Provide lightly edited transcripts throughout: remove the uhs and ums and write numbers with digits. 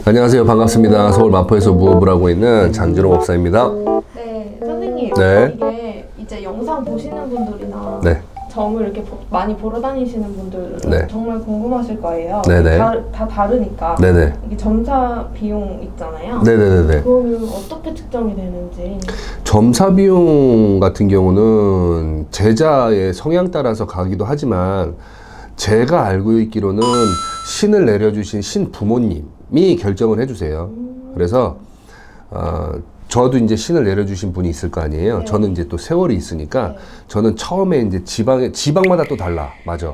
안녕하세요. 반갑습니다. 서울 마포에서 무업을 하고 있는 장진호 법사입니다. 네, 선생님. 네. 이게 이제 영상 보시는 분들이나 네. 점을 이렇게 많이 보러 다니시는 분들 네. 정말 궁금하실 거예요. 네네. 다 다르니까. 네네. 이게 점사 비용 있잖아요. 네네네. 그거는 어떻게 측정이 되는지. 점사 비용 같은 경우는 제자의 성향 따라서 가기도 하지만 제가 알고 있기로는 신을 내려주신 신 부모님이 결정을 해주세요. 그래서 저도 이제 신을 내려주신 분이 있을 거 아니에요. 네. 저는 이제 또 세월이 있으니까 네. 저는 처음에 이제 지방마다 또 달라. 맞아.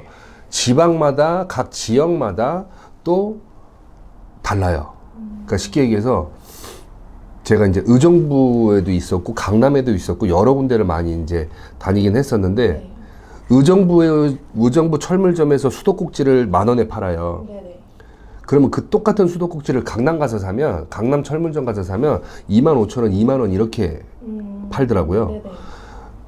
지방마다 각 지역마다 또 달라요. 그러니까 쉽게 얘기해서 제가 이제 의정부에도 있었고 강남에도 있었고 여러 군데를 많이 이제 다니긴 했었는데 네. 의정부 철물점에서 수도꼭지를 10,000원에 팔아요. 네네. 그러면 그 똑같은 수도꼭지를 강남 가서 사면, 강남 철물점 가서 사면 25,000원, 20,000원 이렇게 팔더라고요. 네네.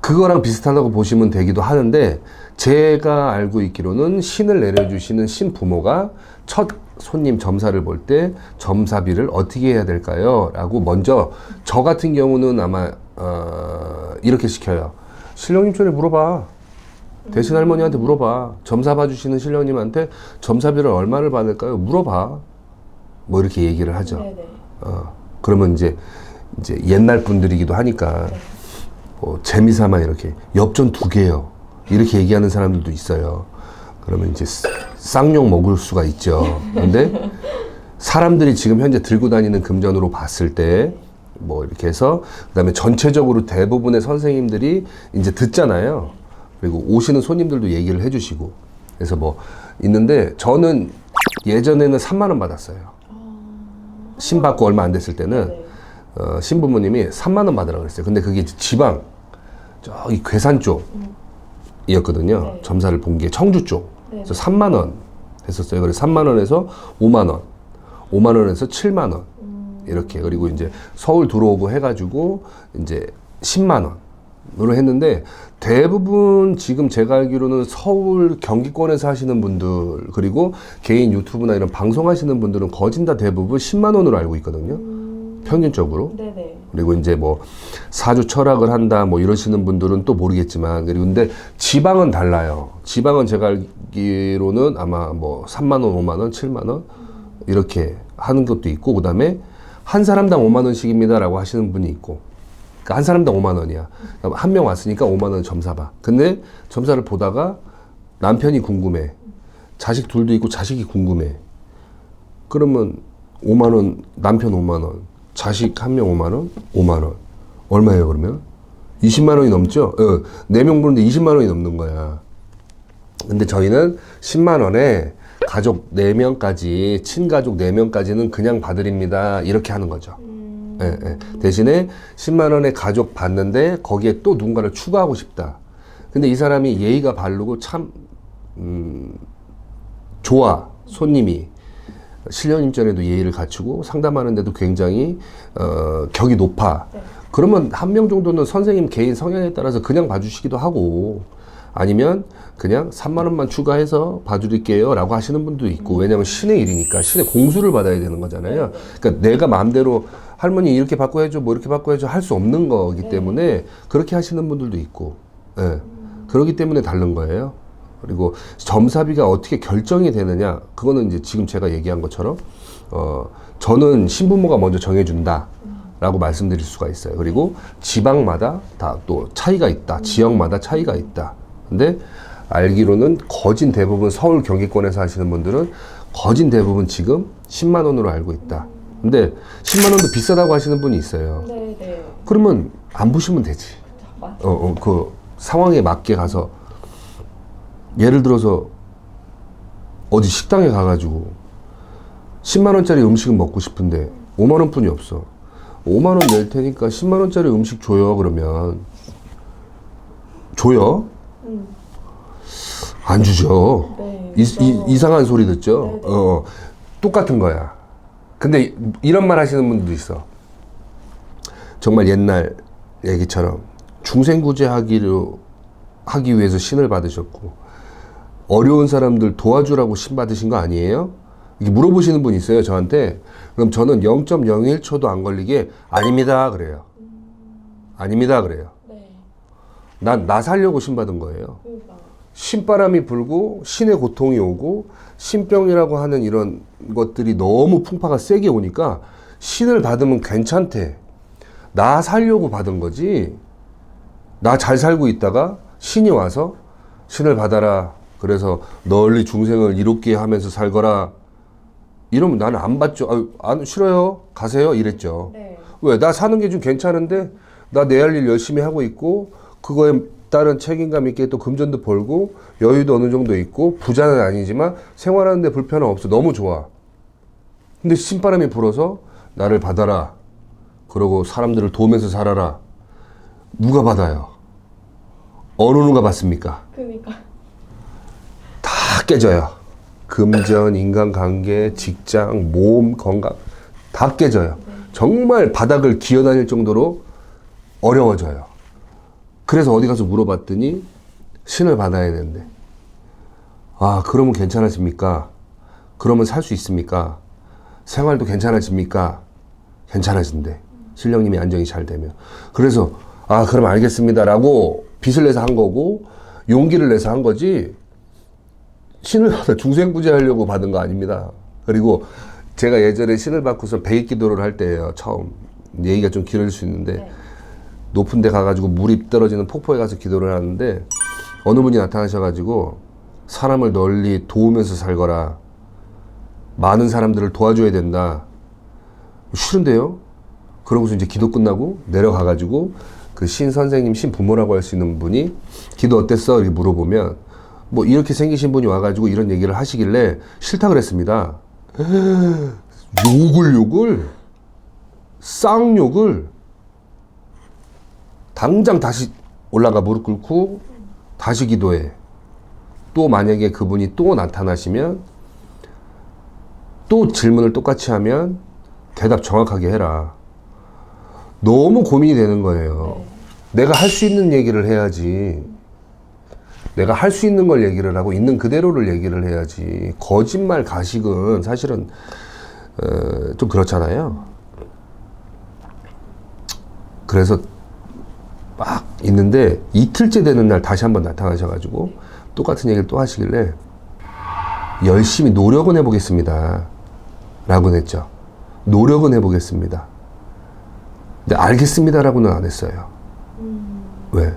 그거랑 비슷하다고 보시면 되기도 하는데 제가 알고 있기로는 신을 내려주시는 신 부모가 첫 손님 점사를 볼 때 점사비를 어떻게 해야 될까요? 라고 먼저 저 같은 경우는 아마 이렇게 시켜요. 신령님 전에 물어봐. 대신 할머니한테 물어봐. 점사 봐주시는 신령님한테 점사비를 얼마를 받을까요? 물어봐. 뭐 이렇게 얘기를 하죠. 네네. 그러면 이제 옛날 분들이기도 하니까 뭐 재미삼아 이렇게 엽전 2개요. 이렇게 얘기하는 사람들도 있어요. 그러면 이제 쌍욕 먹을 수가 있죠. 근데 사람들이 지금 현재 들고 다니는 금전으로 봤을 때 뭐 이렇게 해서 그다음에 전체적으로 대부분의 선생님들이 이제 듣잖아요. 그리고 오시는 손님들도 얘기를 해주시고 그래서 뭐 있는데 저는 예전에는 3만 원 받았어요. 신 받고 얼마 안 됐을 때는 네네. 신부모님이 3만 원 받으라고 그랬어요. 근데 그게 이제 지방 저기 괴산 쪽이었거든요. 네. 점사를 본 게 청주 쪽. 네. 그래서 3만 원 했었어요. 그래서 3만 원에서 5만 원, 5만 원에서 7만 원 이렇게 그리고 이제 서울 들어오고 해가지고 이제 10만 원으로 했는데 대부분 지금 제가 알기로는 서울 경기권에서 하시는 분들 그리고 개인 유튜브나 이런 방송하시는 분들은 거진 다 대부분 10만 원으로 알고 있거든요. 평균적으로. 네네. 그리고 이제 뭐 사주 철학을 한다 뭐 이러시는 분들은 또 모르겠지만 그리고 근데 지방은 달라요. 지방은 제가 알기로는 아마 뭐 3만 원, 5만 원, 7만 원 이렇게 하는 것도 있고 그다음에 한 사람당 5만 원씩입니다라고 하시는 분이 있고 그러니까 한 사람당 5만 원이야. 한 명 왔으니까 5만 원 점사 봐. 근데 점사를 보다가 남편이 궁금해. 자식 둘도 있고 자식이 궁금해. 그러면 5만 원, 남편 5만 원, 자식 한 명 5만 원, 5만 원. 얼마예요, 그러면? 20만 원이 넘죠? 4명 보는데 20만 원이 넘는 거야. 근데 저희는 10만 원에 가족 4명까지, 친가족 4명까지는 그냥 봐드립니다. 이렇게 하는 거죠. 대신에 10만 원에 가족 받는데 거기에 또 누군가를 추가하고 싶다. 근데 이 사람이 예의가 바르고 참, 좋아. 손님이. 신령님 전에도 예의를 갖추고 상담하는데도 굉장히 격이 높아. 네. 그러면 한 명 정도는 선생님 개인 성향에 따라서 그냥 봐주시기도 하고 아니면 그냥 3만 원만 추가해서 봐드릴게요 라고 하시는 분도 있고 왜냐면 신의 일이니까 신의 공수를 받아야 되는 거잖아요. 그러니까 내가 마음대로 할머니 이렇게 바꿔 해줘 뭐 이렇게 바꿔 해줘 할 수 없는 거기 때문에 그렇게 하시는 분들도 있고 그렇기 때문에 다른 거예요. 그리고 점사비가 어떻게 결정이 되느냐 그거는 이제 지금 제가 얘기한 것처럼 저는 신부모가 먼저 정해준다 라고 말씀드릴 수가 있어요. 그리고 지방마다 다 또 차이가 있다. 지역마다 차이가 있다. 근데 알기로는 거진 대부분 서울 경기권에서 하시는 분들은 거진 대부분 지금 10만 원으로 알고 있다. 근데 10만 원도 비싸다고 하시는 분이 있어요. 네네. 그러면 안 보시면 되지. 맞죠. 그 상황에 맞게 가서 예를 들어서 어디 식당에 가가지고 10만 원짜리 음식은 먹고 싶은데 5만 원뿐이 없어. 5만 원 낼 테니까 10만 원짜리 음식 줘요. 그러면 줘요? 안 주죠. 네. 이상한 소리 듣죠. 네네. 똑같은 거야. 근데 이런 말 하시는 분들도 있어. 정말 옛날 얘기처럼 중생구제 하기 위해서 신을 받으셨고 어려운 사람들 도와주라고 신 받으신 거 아니에요? 이게 물어보시는 분이 있어요, 저한테. 그럼 저는 0.01초도 안 걸리게 아닙니다 그래요. 아닙니다 그래요. 네. 나 살려고 신 받은 거예요. 그러니까. 신바람이 불고 신의 고통이 오고 신병이라고 하는 이런 것들이 너무 풍파가 세게 오니까 신을 받으면 괜찮대. 나 살려고 받은 거지. 나 잘 살고 있다가 신이 와서 신을 받아라. 그래서 널리 중생을 이롭게 하면서 살거라. 이러면 나는 안 받죠. 안 싫어요. 가세요. 이랬죠. 네. 왜? 나 사는 게 좀 괜찮은데 나 내 할 일 열심히 하고 있고 그거에 따른 책임감 있게 또 금전도 벌고 여유도 어느 정도 있고 부자는 아니지만 생활하는데 불편함 없어. 너무 좋아. 근데 신바람이 불어서 나를 받아라. 그러고 사람들을 도우면서 살아라. 누가 받아요? 어느 누가 받습니까? 그러니까. 다 깨져요. 금전, 인간관계, 직장, 몸, 건강 다 깨져요. 정말 바닥을 기어다닐 정도로 어려워져요. 그래서 어디 가서 물어봤더니 신을 받아야 되는데 아 그러면 괜찮아집니까? 그러면 살 수 있습니까? 생활도 괜찮아집니까? 괜찮아진대. 신령님이 안정이 잘 되면. 그래서 아 그럼 알겠습니다 라고 빚을 내서 한 거고 용기를 내서 한 거지 신을 받아 중생구제하려고 받은 거 아닙니다. 그리고 제가 예전에 신을 받고서 배기기도를 할 때예요. 처음. 얘기가 좀 길어질 수 있는데 네. 높은 데 가가지고 물이 떨어지는 폭포에 가서 기도를 하는데 어느 분이 나타나셔가지고 사람을 널리 도우면서 살거라. 많은 사람들을 도와줘야 된다. 싫은데요? 그러고서 이제 기도 끝나고 내려가가지고 그 신 선생님, 신 부모라고 할 수 있는 분이 기도 어땠어? 이렇게 물어보면 뭐 이렇게 생기신 분이 와가지고 이런 얘기를 하시길래 싫다 그랬습니다. 욕을 쌍욕을 당장 다시 올라가 무릎 꿇고 다시 기도해. 또 만약에 그분이 또 나타나시면 또 질문을 똑같이 하면 대답 정확하게 해라. 너무 고민이 되는 거예요. 내가 할 수 있는 얘기를 해야지. 내가 할 수 있는 걸 얘기를 하고 있는 그대로를 얘기를 해야지. 거짓말 가식은 사실은 좀 그렇잖아요. 그래서 막 있는데 이틀째 되는 날 다시 한번 나타나셔가지고 똑같은 얘기를 또 하시길래 열심히 노력은 해보겠습니다 라고는 했죠. 노력은 해보겠습니다. 근데 알겠습니다라고는 안 했어요. 왜?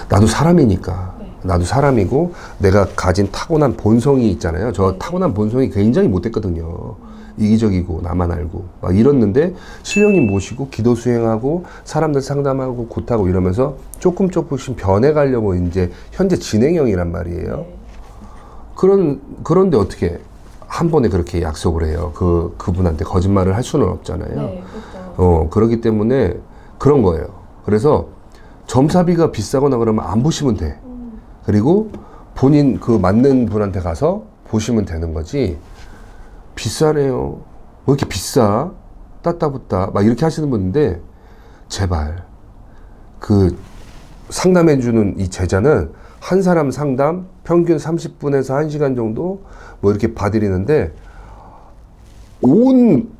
나도 사람이니까. 네. 나도 사람이고 내가 가진 타고난 본성이 있잖아요. 저 타고난 본성이 굉장히 못됐거든요. 이기적이고 나만 알고 막 이랬는데 신령님 모시고 기도 수행하고 사람들 상담하고 굿하고 이러면서 조금씩 변해가려고 이제 현재 진행형이란 말이에요. 네. 그런데 어떻게 한 번에 그렇게 약속을 해요. 그분한테 거짓말을 할 수는 없잖아요. 네, 그렇죠. 그렇기 때문에 그런 거예요. 그래서 점사비가 비싸거나 그러면 안 보시면 돼. 그리고 본인 그 맞는 분한테 가서 보시면 되는 거지. 비싸네요. 왜 이렇게 비싸? 따따붙다. 막 이렇게 하시는 분인데, 제발. 그 상담해주는 이 제자는 한 사람 상담 평균 30분에서 1시간 정도 뭐 이렇게 봐드리는데, 온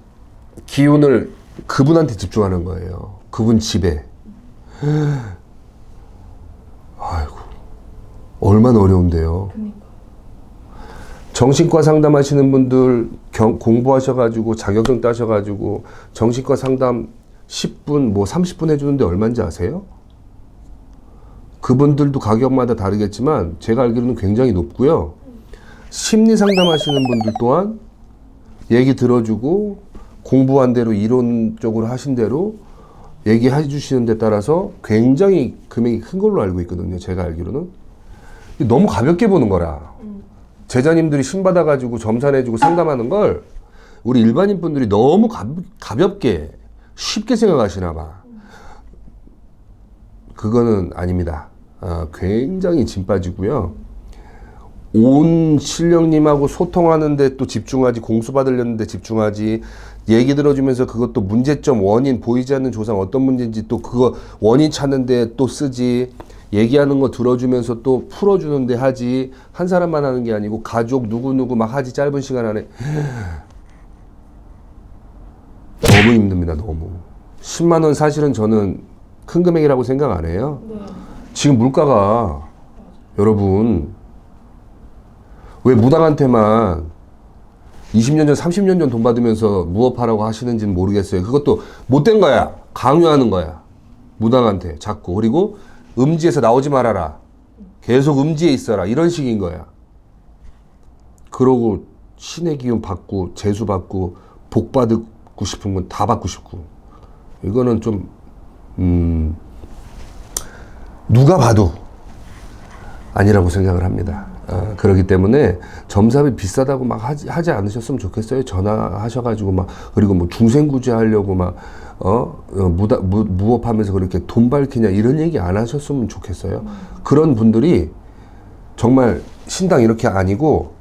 기운을 그분한테 집중하는 거예요. 그분 집에. 아이고, 얼마나 어려운데요. 그러니까. 정신과 상담하시는 분들 공부하셔가지고 자격증 따셔가지고 정신과 상담 10분, 뭐 30분 해주는데 얼마인지 아세요? 그분들도 가격마다 다르겠지만 제가 알기로는 굉장히 높고요. 심리 상담하시는 분들 또한 얘기 들어주고 공부한 대로 이론적으로 하신 대로 얘기해 주시는 데 따라서 굉장히 금액이 큰 걸로 알고 있거든요. 제가 알기로는. 너무 가볍게 보는 거라. 제자님들이 신 받아가지고 점산해주고 상담하는 걸 우리 일반인 분들이 너무 가볍게 쉽게 생각하시나 봐. 그거는 아닙니다. 굉장히 짐 빠지고요. 온 신령님하고 소통하는데 또 집중하지, 공수 받으려는데 집중하지, 얘기 들어주면서 그것도 문제점, 원인, 보이지 않는 조상 어떤 문제인지 또 그거 원인 찾는데 또 쓰지, 얘기하는 거 들어주면서 또 풀어주는데 하지 한 사람만 하는 게 아니고 가족 누구누구 막 하지 짧은 시간 안에 너무 힘듭니다. 너무 10만 원 사실은 저는 큰 금액이라고 생각 안 해요. 네. 지금 물가가 여러분 왜 무당한테만 20년 전 30년 전 돈 받으면서 무업하라고 하시는지는 모르겠어요. 그것도 못된 거야. 강요하는 거야. 무당한테 자꾸. 그리고 음지에서 나오지 말아라. 계속 음지에 있어라. 이런 식인 거야. 그러고 신의 기운 받고 재수 받고 복 받고 싶은 건 다 받고 싶고. 이거는 좀 누가 봐도 아니라고 생각을 합니다. 그렇기 때문에 점삽이 비싸다고 막 하지 않으셨으면 좋겠어요. 전화하셔가지고 막 그리고 뭐 중생구제 하려고 막 무업하면서 그렇게 돈 밝히냐 이런 얘기 안 하셨으면 좋겠어요. 그런 분들이 정말 신당 이렇게 아니고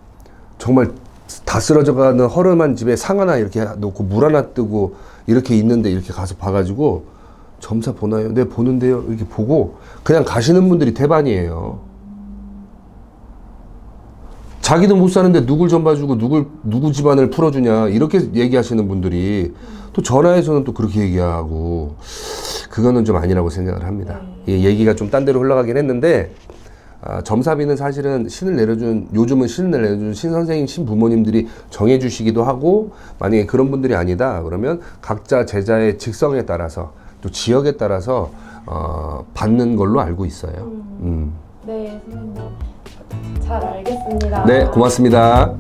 정말 다 쓰러져가는 허름한 집에 상 하나 이렇게 놓고 물 하나 뜨고 이렇게 있는데 이렇게 가서 봐가지고 점사 보나요? 네 보는데요. 이렇게 보고 그냥 가시는 분들이 대반이에요. 자기도 못 사는데 누굴 좀 봐주고 누구 집안을 풀어주냐 이렇게 얘기하시는 분들이 또 전화해서는 또 그렇게 얘기하고 그거는 좀 아니라고 생각을 합니다. 예, 얘기가 좀 딴 데로 흘러가긴 했는데 점사비는 사실은 요즘은 신을 내려준 신선생님, 신부모님들이 정해주시기도 하고 만약에 그런 분들이 아니다 그러면 각자 제자의 직성에 따라서 또 지역에 따라서 받는 걸로 알고 있어요. 네, 선생님. 잘 알겠습니다. 네, 고맙습니다.